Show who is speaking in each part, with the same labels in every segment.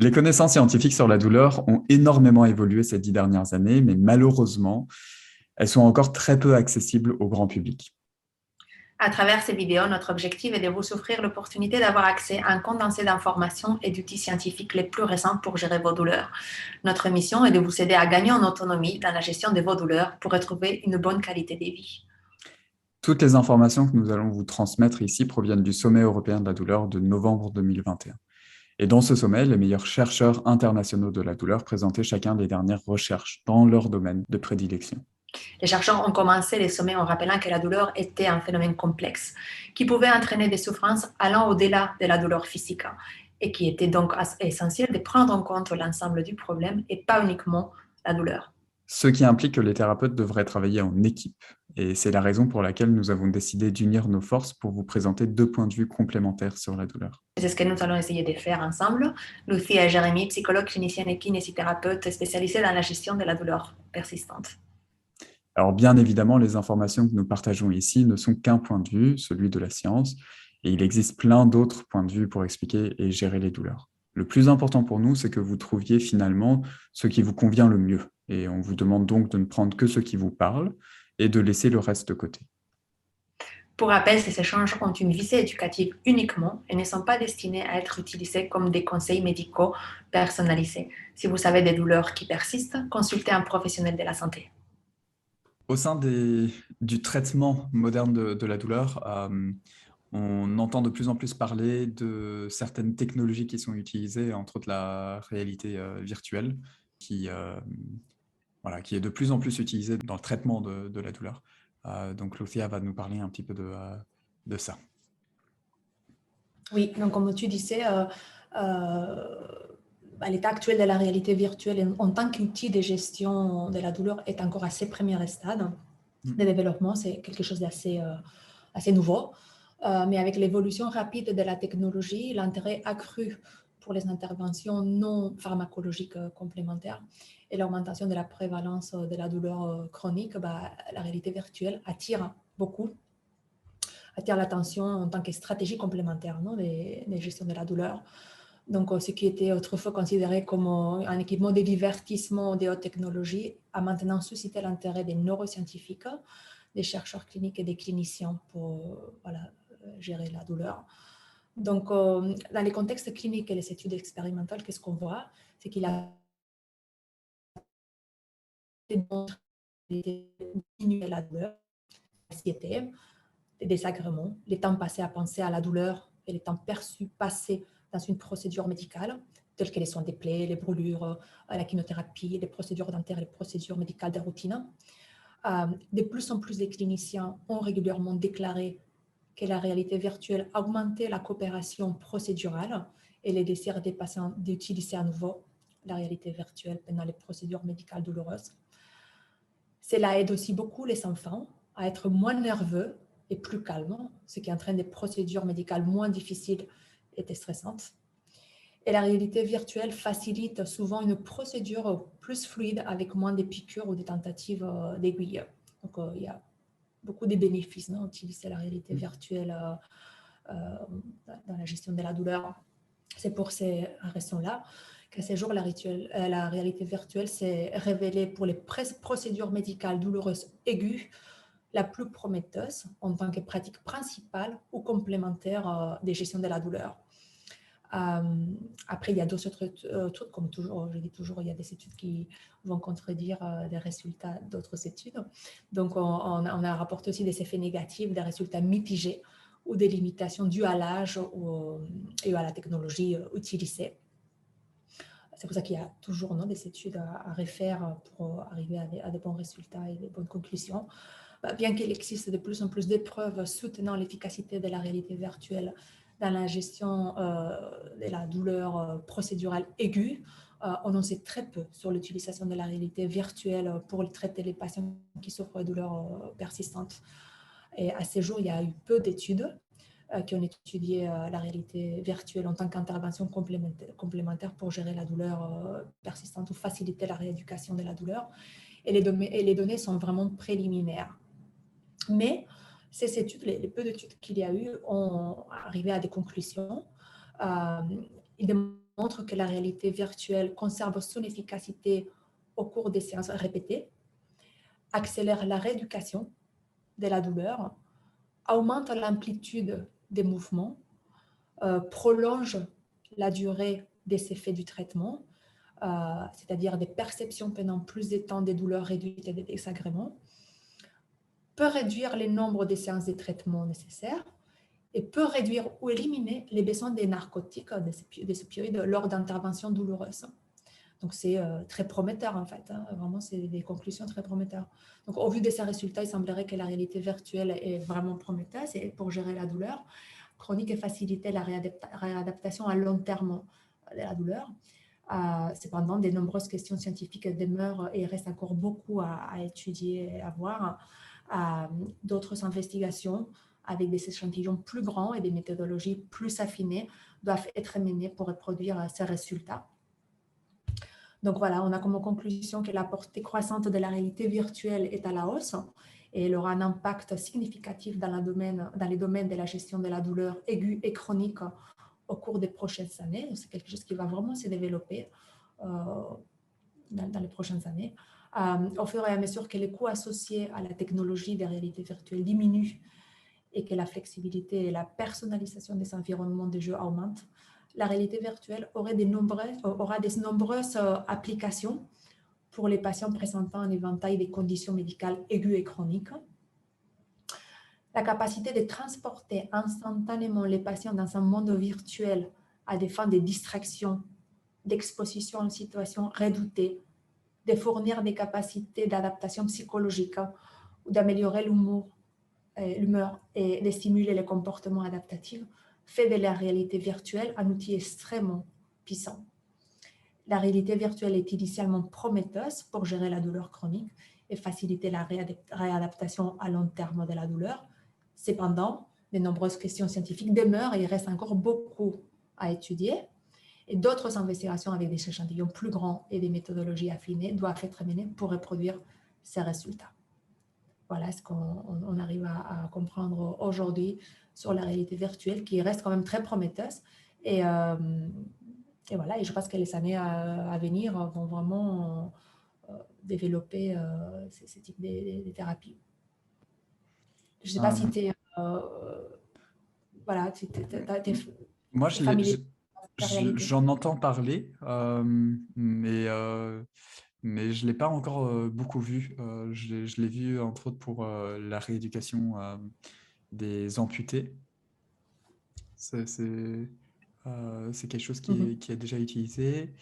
Speaker 1: Les connaissances scientifiques sur la douleur ont énormément évolué ces 10 dernières années, mais malheureusement, elles sont encore très peu accessibles au grand public.
Speaker 2: À travers ces vidéos, notre objectif est de vous offrir l'opportunité d'avoir accès à un condensé d'informations et d'outils scientifiques les plus récents pour gérer vos douleurs. Notre mission est de vous aider à gagner en autonomie dans la gestion de vos douleurs pour retrouver une bonne qualité de vie.
Speaker 1: Toutes les informations que nous allons vous transmettre ici proviennent du Sommet européen de la douleur de novembre 2021. Et dans ce sommet, les meilleurs chercheurs internationaux de la douleur présentaient chacun les dernières recherches dans leur domaine de prédilection.
Speaker 2: Les chercheurs ont commencé les sommets en rappelant que la douleur était un phénomène complexe qui pouvait entraîner des souffrances allant au-delà de la douleur physique et qui était donc essentiel de prendre en compte l'ensemble du problème et pas uniquement la douleur.
Speaker 1: Ce qui implique que les thérapeutes devraient travailler en équipe. Et c'est la raison pour laquelle nous avons décidé d'unir nos forces pour vous présenter deux points de vue complémentaires sur la douleur.
Speaker 2: C'est ce que nous allons essayer de faire ensemble. Lucie et Jérémy, psychologues, cliniciennes et kinésithérapeutes spécialisés dans la gestion de la douleur persistante.
Speaker 1: Alors bien évidemment, les informations que nous partageons ici ne sont qu'un point de vue, celui de la science, et il existe plein d'autres points de vue pour expliquer et gérer les douleurs. Le plus important pour nous, c'est que vous trouviez finalement ce qui vous convient le mieux. Et on vous demande donc de ne prendre que ce qui vous parle et de laisser le reste de côté.
Speaker 2: Pour rappel, ces échanges ont une visée éducative uniquement et ne sont pas destinés à être utilisés comme des conseils médicaux personnalisés. Si vous avez des douleurs qui persistent, consultez un professionnel de la santé.
Speaker 1: Au sein du traitement moderne de la douleur, on entend de plus en plus parler de certaines technologies qui sont utilisées, entre autres la réalité virtuelle, qui, voilà, qui est de plus en plus utilisée dans le traitement de la douleur. Donc Lucia va nous parler un petit peu de ça.
Speaker 3: Oui, donc comme tu disais, à l'état actuel de la réalité virtuelle en tant qu'outil de gestion de la douleur est encore assez premier stade de développement. C'est quelque chose d'assez assez nouveau. Mais avec l'évolution rapide de la technologie, l'intérêt accru pour les interventions non pharmacologiques complémentaires et l'augmentation de la prévalence de la douleur chronique, la réalité virtuelle attire l'attention en tant que stratégie complémentaire, non, des gestions de la douleur. Donc, ce qui était autrefois considéré comme un équipement de divertissement des hautes technologies a maintenant suscité l'intérêt des neuroscientifiques, des chercheurs cliniques et des cliniciens pour gérer la douleur. Donc, dans les contextes cliniques et les études expérimentales, qu'est-ce qu'on voit? C'est qu'il a démontré diminuer la douleur, l'anxiété, les désagréments, les temps passés à penser à la douleur et les temps perçus passés dans une procédure médicale, telles que les soins des plaies, les brûlures, la chimiothérapie, les procédures dentaires et les procédures médicales de routine. De plus en plus de cliniciens ont régulièrement déclaré que la réalité virtuelle augmentait la coopération procédurale et les désirs des patients d'utiliser à nouveau la réalité virtuelle pendant les procédures médicales douloureuses. Cela aide aussi beaucoup les enfants à être moins nerveux et plus calmes, ce qui entraîne des procédures médicales moins difficiles et stressantes. Et la réalité virtuelle facilite souvent une procédure plus fluide avec moins de piqûres ou des tentatives d'aiguille. Donc, il y a beaucoup de bénéfices d'utiliser la réalité virtuelle dans la gestion de la douleur. C'est pour ces raisons-là qu'à ce jour, la réalité virtuelle s'est révélée pour les procédures médicales douloureuses aiguës la plus prometteuse en tant que pratique principale ou complémentaire des gestions de la douleur. Après, il y a d'autres trucs, comme toujours, je dis toujours, il y a des études qui vont contredire les résultats d'autres études. Donc, on a rapporté aussi des effets négatifs, des résultats mitigés ou des limitations dues à l'âge et à la technologie utilisée. C'est pour ça qu'il y a toujours des études à refaire pour arriver à des bons résultats et des bonnes conclusions. Bien qu'il existe de plus en plus d'épreuves soutenant l'efficacité de la réalité virtuelle dans la gestion de la douleur procédurale aiguë, on en sait très peu sur l'utilisation de la réalité virtuelle pour traiter les patients qui souffrent de douleurs persistantes. Et à ce jour, il y a eu peu d'études qui ont étudié la réalité virtuelle en tant qu'intervention complémentaire pour gérer la douleur persistante ou faciliter la rééducation de la douleur. Et les données sont vraiment préliminaires. Mais ces études, les peu d'études qu'il y a eu, ont arrivé à des conclusions. Ils démontrent montre que la réalité virtuelle conserve son efficacité au cours des séances répétées, accélère la rééducation de la douleur, augmente l'amplitude des mouvements, prolonge la durée des effets du traitement, c'est-à-dire des perceptions pendant plus de temps des douleurs réduites et des désagréments, peut réduire le nombre de séances de traitement nécessaires et peut réduire ou éliminer les besoins des narcotiques, des opioïdes lors d'interventions douloureuses. Donc, c'est très prometteur en fait. Vraiment, c'est des conclusions très prometteurs. Donc, au vu de ces résultats, il semblerait que la réalité virtuelle est vraiment prometteuse pour gérer la douleur chronique et faciliter la réadaptation à long terme de la douleur. Cependant, de nombreuses questions scientifiques demeurent et il reste encore beaucoup à étudier et à voir. D'autres investigations avec des échantillons plus grands et des méthodologies plus affinées doivent être menées pour reproduire ces résultats. Donc voilà, on a comme conclusion que la portée croissante de la réalité virtuelle est à la hausse et elle aura un impact significatif dans les domaines de la gestion de la douleur aiguë et chronique au cours des prochaines années. C'est quelque chose qui va vraiment se développer dans les prochaines années. Au fur et à mesure que les coûts associés à la technologie des réalités virtuelles diminuent et que la flexibilité et la personnalisation des environnements de jeu augmentent, la réalité virtuelle aura de nombreuses applications pour les patients présentant un éventail de conditions médicales aiguës et chroniques. La capacité de transporter instantanément les patients dans un monde virtuel à des fins de distraction, d'exposition à une situation redoutée, de fournir des capacités d'adaptation psychologique ou d'améliorer l'humeur et de stimuler les comportements adaptatifs, fait de la réalité virtuelle un outil extrêmement puissant. La réalité virtuelle est initialement prometteuse pour gérer la douleur chronique et faciliter la réadaptation à long terme de la douleur. Cependant, de nombreuses questions scientifiques demeurent et il reste encore beaucoup à étudier. Et d'autres investigations avec des échantillons plus grands et des méthodologies affinées doivent être menées pour reproduire ces résultats. Voilà ce qu'on arrive à comprendre aujourd'hui sur la réalité virtuelle qui reste quand même très prometteuse. Et voilà, et je pense que les années à venir vont vraiment développer ce type de thérapie. Je ne sais pas si tu es... voilà, tu es
Speaker 1: moi,
Speaker 3: familier.
Speaker 1: j'en entends parler, mais je ne l'ai pas encore beaucoup vu. Je l'ai vu, entre autres, pour la rééducation des amputés. C'est quelque chose qui est déjà utilisé.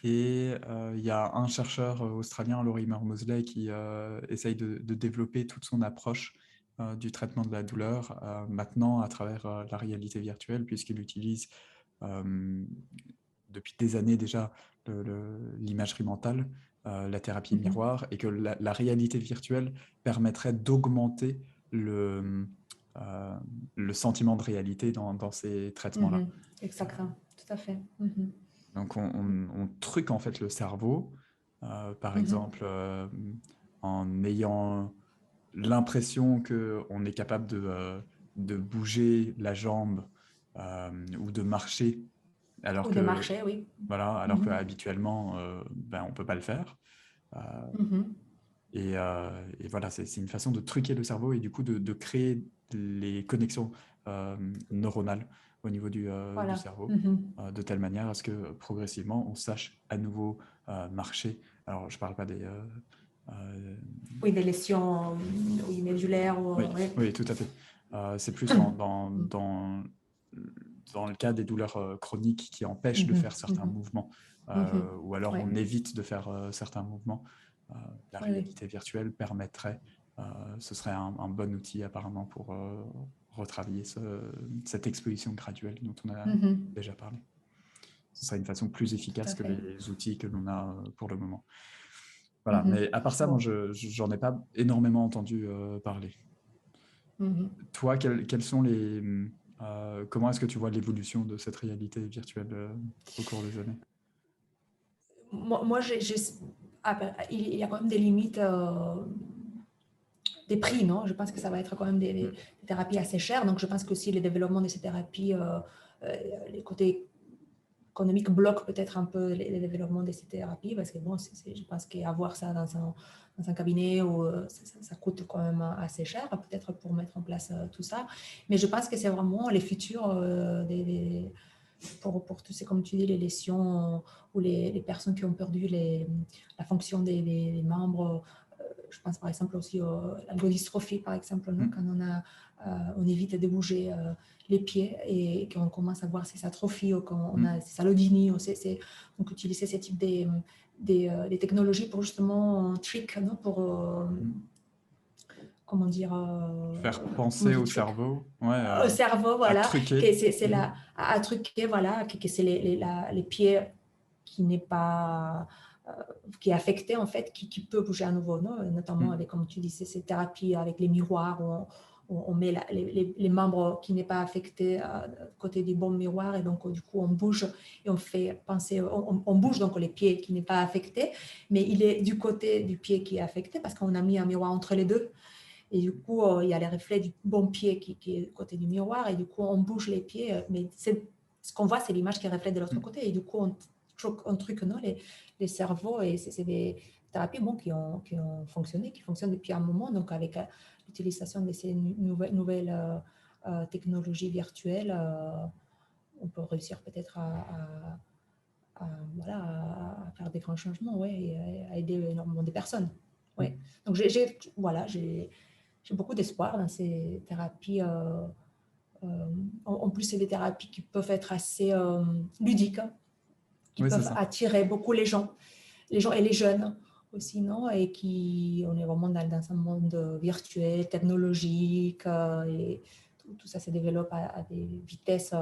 Speaker 1: Et il y a un chercheur australien, Lorimer Moseley, qui essaye de développer toute son approche du traitement de la douleur maintenant à travers la réalité virtuelle, puisqu'il utilise depuis des années déjà l'imagerie mentale, la thérapie miroir, et que la réalité virtuelle permettrait d'augmenter le sentiment de réalité dans ces traitements-là.
Speaker 3: Exactement, tout à fait.
Speaker 1: Donc, on truque en fait le cerveau, par exemple, en ayant l'impression qu'on est capable de bouger la jambe ou de marcher, alors
Speaker 3: oui.
Speaker 1: Voilà, alors qu'habituellement, on ne peut pas le faire. Et voilà, c'est une façon de truquer le cerveau et du coup de créer les connexions neuronales au niveau du cerveau, de telle manière à ce que progressivement on sache à nouveau marcher. Alors je ne parle pas des...
Speaker 3: oui, des lésions médulaires.
Speaker 1: Oui, tout à fait. C'est plus dans le cas des douleurs chroniques qui empêchent de faire certains mouvements, ou alors on évite de faire certains mouvements. La réalité virtuelle permettrait, ce serait un bon outil apparemment pour retravailler cette exposition graduelle dont on a déjà parlé. Ce serait une façon plus efficace que les outils que l'on a pour le moment. Voilà, mais à part ça, moi, j'en ai pas énormément entendu parler. Toi, quels sont les... comment est-ce que tu vois l'évolution de cette réalité virtuelle au cours des années?
Speaker 3: Moi, il y a quand même des limites des prix, non? Je pense que ça va être quand même des thérapies assez chères. Donc, je pense que aussi le développement de ces thérapies, les côtés économique bloque peut-être un peu le développement de ces thérapies, parce que bon, je pense qu'avoir ça dans un cabinet, ça coûte quand même assez cher, peut-être pour mettre en place tout ça. Mais je pense que c'est vraiment les futurs pour tous ces, comme tu dis, les lésions ou les personnes qui ont perdu la fonction des membres. Je pense par exemple aussi à l'algodystrophie, par exemple, non? Quand on évite de bouger les pieds et qu'on commence à voir ces atrophies ou quand on a ces allodynies, donc utiliser ce type des technologies pour justement trick, non? Pour comment dire
Speaker 1: faire penser au cerveau,
Speaker 3: au cerveau, voilà,
Speaker 1: à truquer.
Speaker 3: c'est là à truquer, voilà, que c'est les pieds qui n'est pas qui est affecté en fait, qui peut bouger à nouveau, non? Notamment avec, comme tu disais, ces thérapies avec les miroirs où on met les membres qui n'est pas affectés à côté du bon miroir et donc du coup on bouge et on fait penser, on bouge donc les pieds qui n'est pas affecté, mais il est du côté du pied qui est affecté parce qu'on a mis un miroir entre les deux. Et du coup, il y a les reflets du bon pied qui est côté du miroir et du coup, on bouge les pieds, mais ce qu'on voit, c'est l'image qui reflète de l'autre côté et du coup, on truc, non, les cerveaux et c'est des thérapies qui ont fonctionné, qui fonctionnent depuis un moment. Donc, avec l'utilisation de ces nouvelles technologies virtuelles, on peut réussir peut-être voilà, à faire des grands changements, ouais, et à aider énormément de personnes. Ouais. Donc, j'ai beaucoup d'espoir dans ces thérapies. En plus, c'est des thérapies qui peuvent être assez ludiques, hein, qui peuvent attirer beaucoup les gens et les jeunes aussi, non? Et on est vraiment dans un monde virtuel, technologique, et tout ça se développe à des vitesses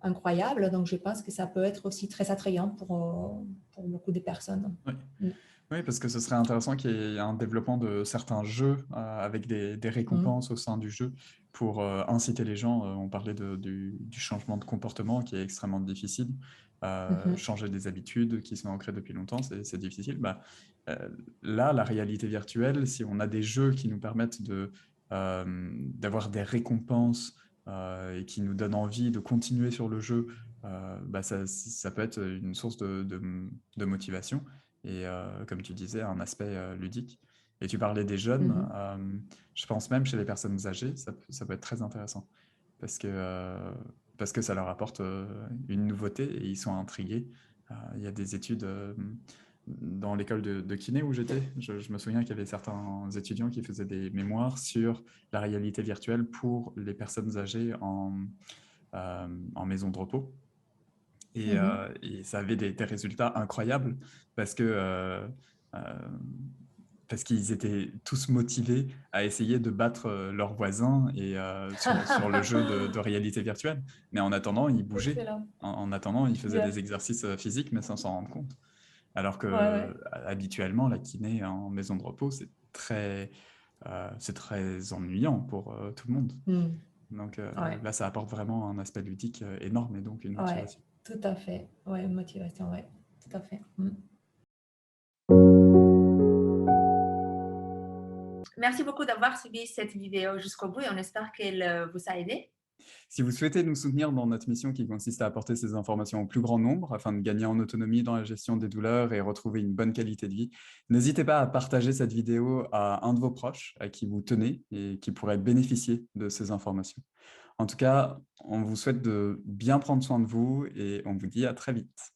Speaker 3: incroyables. Donc, je pense que ça peut être aussi très attrayant pour beaucoup de personnes.
Speaker 1: Oui. Oui, parce que ce serait intéressant qu'il y ait un développement de certains jeux avec des récompenses au sein du jeu pour inciter les gens. On parlait du changement de comportement qui est extrêmement difficile. Changer des habitudes qui sont ancrées depuis longtemps, c'est difficile. Là, la réalité virtuelle, si on a des jeux qui nous permettent d'avoir des récompenses et qui nous donnent envie de continuer sur le jeu, ça peut être une source de motivation. Et comme tu disais, un aspect ludique. Et tu parlais des jeunes, je pense même chez les personnes âgées, ça peut être très intéressant parce que ça leur apporte une nouveauté et ils sont intrigués. Il y a des études dans l'école de kiné où j'étais, je me souviens qu'il y avait certains étudiants qui faisaient des mémoires sur la réalité virtuelle pour les personnes âgées en maison de repos. Et ça avait des résultats incroyables parce qu'ils étaient tous motivés à essayer de battre leurs voisins et sur le jeu de réalité virtuelle. Mais en attendant, ils bougeaient. En attendant, ils faisaient des exercices physiques, mais sans s'en rendre compte. Alors que habituellement, la kiné en maison de repos, c'est très ennuyant pour tout le monde. Donc là, ça apporte vraiment un aspect ludique énorme et donc une motivation.
Speaker 3: Tout à fait. Ouais, une motivation, ouais. Tout à fait.
Speaker 2: Merci beaucoup d'avoir suivi cette vidéo jusqu'au bout et on espère qu'elle vous a aidé.
Speaker 1: Si vous souhaitez nous soutenir dans notre mission qui consiste à apporter ces informations au plus grand nombre afin de gagner en autonomie dans la gestion des douleurs et retrouver une bonne qualité de vie, n'hésitez pas à partager cette vidéo à un de vos proches à qui vous tenez et qui pourrait bénéficier de ces informations. En tout cas, on vous souhaite de bien prendre soin de vous et on vous dit à très vite.